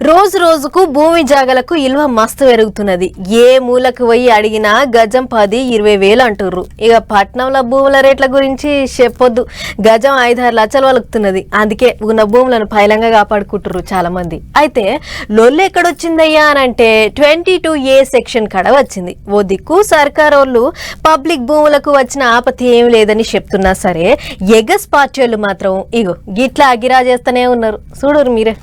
రోజు రోజుకు భూమి జాగలకు ఇల్వ మస్తు పెరుగుతున్నది. ఏ మూలకు పోయి అడిగినా గజం 10-20 వేలు అంటుర్రు. ఇక పట్నంలో భూముల రేట్ల గురించి చెప్పొద్దు. గజం 5-6 లక్షలు వలుకుతున్నది. అందుకే ఉన్న భూములను పైలంగా కాపాడుకుంటుర్రు చాలా మంది. అయితే లొల్లు ఎక్కడొచ్చిందయ్యా అని అంటే 22A సెక్షన్ కడ వచ్చింది. ఓ దిక్కు సర్కారోళ్ళు పబ్లిక్ భూములకు వచ్చిన ఆపత్తి ఏం లేదని చెప్తున్నా సరే ఎగస్ పార్టీలు మాత్రం ఇగో గిట్లా అగిరా చేస్తూనే ఉన్నారు. చూడరు మీరే.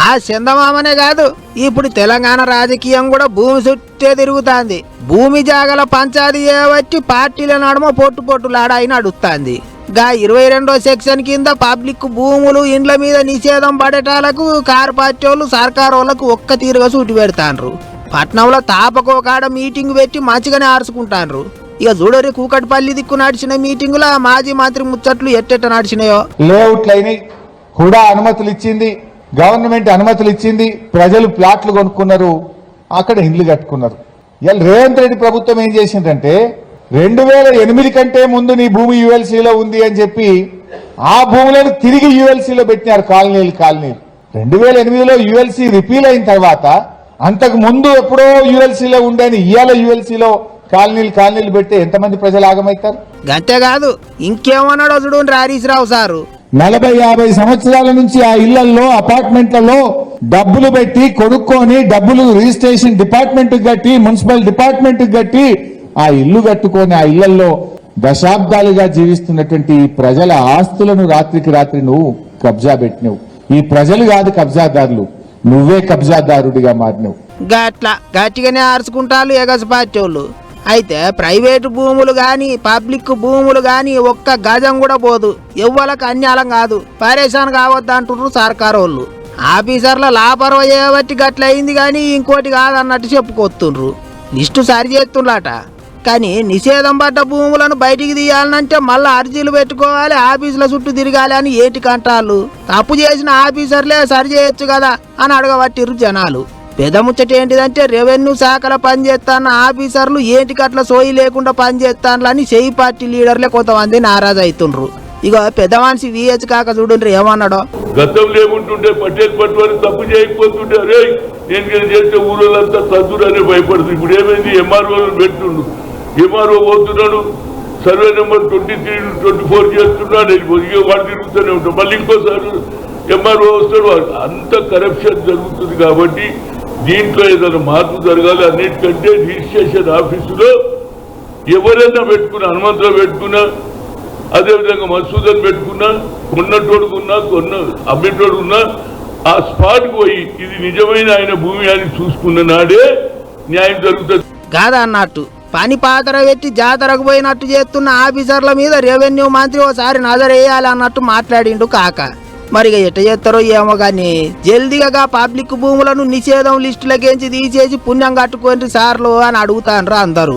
ఆ చందమామనే కాదు, ఇప్పుడు తెలంగాణ రాజకీయం కూడా భూమి చుట్టే తిరుగుతాంది. భూమి జాగల పంచాయతీ చేయబట్టి పార్టీల నడుమ పొట్టులాడాయి నడుస్తుంది. గా 22వ సెక్షన్ కింద పబ్లిక్ భూములు ఇండ్ల మీద నిషేధం పడేటాలకు కారు పార్టీ వాళ్ళు సర్కారు వాళ్ళకు ఒక్క తీరుగా సూటి పెడతాండ్రు. పట్నంలో తాపకో కాడ మీటింగ్ పెట్టి మంచిగానే ఆర్చుకుంటాండ్రు. ఇక చూడరి కూకట్పల్లి దిక్కు నడిచిన మీటింగుల మాజీ మంత్రి ముచ్చట్లు ఎట్టెట్ట నడిచినాయో. లేఅవుట్లైనాయి, కూడా అనుమతులు ఇచ్చింది, గవర్నమెంట్ అనుమతులు ఇచ్చింది, ప్రజలు ప్లాట్లు కొనుక్కున్నారు, అక్కడ ఇండ్లు కట్టుకున్నారు. ఇలా రేవంత్ రెడ్డి ప్రభుత్వం ఏం చేసిందంటే 2008 కంటే ముందు నీ భూమి యుఎల్సీలో ఉంది అని చెప్పి ఆ భూములను తిరిగి యుఎల్సీలో పెట్టినారు. కాలనీలు 2008లో యుఎల్సీ రిపీల్ అయిన తర్వాత అంతకు ముందు ఎప్పుడో యుఎల్సీలో ఉండని ఇవాళ యుఎల్సీలో కాలనీలు పెడితే ఎంతమంది ప్రజలు ఆగమవుతారు? గంతేకాదు ఇంకేమన్నాడో చూడండి హరీష్ రావు సారు. 40-50 సంవత్సరాల నుంచి ఆ ఇళ్లలో అపార్ట్మెంట్లలో డబ్బులు పెట్టి కొనుక్కొని డబ్బులు రిజిస్ట్రేషన్ డిపార్ట్మెంట్ కట్టి మున్సిపల్ డిపార్ట్మెంట్ కట్టి ఆ ఇల్లు కట్టుకొని ఆ ఇళ్లలో దశాబ్దాలుగా జీవిస్తున్నటువంటి ఈ ప్రజల ఆస్తులను రాత్రికి రాత్రి నువ్వు కబ్జా పెట్టినవు. ఈ ప్రజలు కాదు కబ్జాదారులు, నువ్వే కబ్జాదారుడిగా మారినవు. గట్టిగానే ఆర్చుకుంటారు ఎగస్ పార్టీ వాళ్ళు. అయితే ప్రైవేటు భూములు గాని పబ్లిక్ భూములు గాని ఒక్క గజం కూడా పోదు. ఎవ్వలకు అన్యాలం కాదు, పరేషాన్ కావద్దు అంటున్నారు సర్కారు వాళ్ళు. ఆఫీసర్ల లాపర్వ చేయబట్టి గట్లయింది కానీ ఇంకోటి కాదన్నట్టు చెప్పుకొస్తుండ్రు. లిస్టు సరి చేస్తుండ్రట. కానీ నిషేధం పడ్డ భూములను బయటికి తీయాలంటే మళ్ళీ అర్జీలు పెట్టుకోవాలి, ఆఫీసుల చుట్టూ తిరగాలి అని ఏటికంటాళ్ళు. తప్పు చేసిన ఆఫీసర్లే సరి చేయొచ్చు కదా అని అడగబట్టిర్రు జనాలు. పెద్ద ముచ్చట ఏంటిదంటే రెవెన్యూ శాఖలో పనిచేస్తాన్న ఆఫీసర్లు ఏంటికట్లా సోయి లేకుండా పనిచేస్తానని చేయి పార్టీ లీడర్లే కొంతమంది నారాజు అవుతుండ్రు. ఇక పెద్ద మనిషి విహెచ్ కాక చూడండి ఏమన్నాడో. గతంలో ఏముంటుంటే పట్టేది పట్టుకొని తప్పు చేయకపోతుంటే అరే నేను చేస్తే ఊళ్ళంతా తద్దురని భయపడుతుంది. ఇప్పుడు ఏమైంది, ఎంఆర్ఓ పెట్టుండు, ఎంఆర్ఓ పోతున్నాడు, సర్వే నెంబర్ 23-24 చేస్తున్నాడు, ఇక వాడు తిరుగుతూనే ఉంటాడు. మళ్ళీ ఇంకోసారి ఎంఆర్ఓ వస్తాడు. అంత కరప్షన్ జరుగుతుంది. కాబట్టి దీంట్లో ఏదైనా మార్పు జరగాలి. అన్నిటికంటే రిజిస్ట్రేషన్ ఆఫీసులో ఎవరైనా పెట్టుకున్నా, హనుమంతులో పెట్టుకున్నా, అదేవిధంగా మసూదన్ పెట్టుకున్నా, కొన్నటోడుకున్నా అమ్మేటోడుకున్నా ఆ స్పాట్కి పోయి ఇది నిజమైన ఆయన భూమి అని చూసుకున్న నాడే న్యాయం జరుగుతుంది కాదా అన్నట్టు. పని పాతర పెట్టి జాతరకు పోయినట్టు చేస్తున్న ఆఫీసర్ల మీద రెవెన్యూ మంత్రి ఓసారి నజరేయాలి అన్నట్టు మాట్లాడిండు కాక. మరి ఎట్ట చేస్తారో ఏమో కానీ జల్దీగా పబ్లిక్ భూములను నిషేధం లిస్టులకేంచి తీసేసి పుణ్యం కట్టుకోండి సార్లు అని అడుగుతాండ్రు అందరూ.